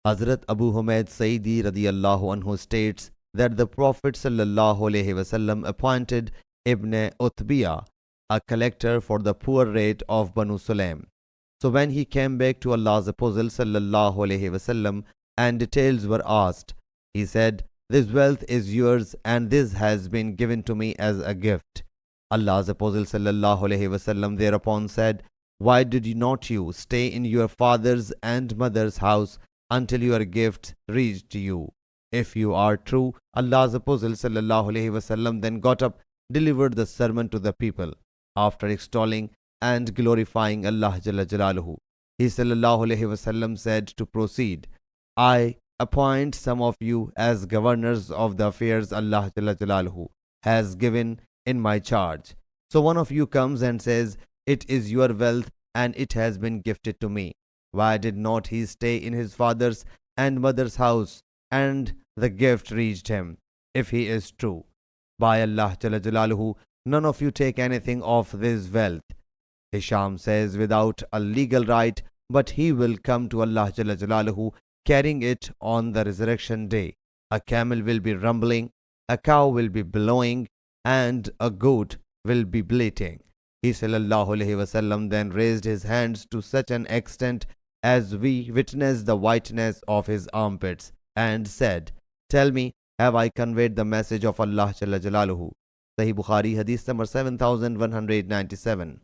Hazrat Abu Humayd Sayyidi radiyallahu anhu states that the Prophet sallallahu alaihi wasallam appointed Ibn Utbiyah a collector for the poor rate of Banu Sulaim. So when he came back to Allah's Apostle sallallahu alaihi wasallam and details were asked, he said, "This wealth is yours and this has been given to me as a gift." Allah's Apostle sallallahu alaihi wasallam thereupon said, "Why did you not stay in your father's and mother's house until your gifts reached you? If you are true," Allah's Apostle sallallahu alaihi wasallam then got up, delivered the sermon to the people. After extolling and glorifying Allah Jalla Jalaluhu, he sallallahu alaihi wasallam said to proceed, "I appoint some of you as governors of the affairs Allah Jalla Jalaluhu has given in my charge. So one of you comes and says, 'It is your wealth and it has been gifted to me.' Why did not he stay in his father's and mother's house and the gift reached him? If he is true, by Allah Jalla Jalaluhu, none of you take anything of this wealth." Hisham says, "Without a legal right, but he will come to Allah Jalla Jalaluhu carrying it on the resurrection day. A camel will be rumbling, a cow will be blowing, and a goat will be bleating." He sallallahu alaihi wasallam then raised his hands to such an extent as we witnessed the whiteness of his armpits and said, "Tell me, have I conveyed the message of Allah Jalla Jalaluhu?" Sahih Bukhari Hadith number 7197.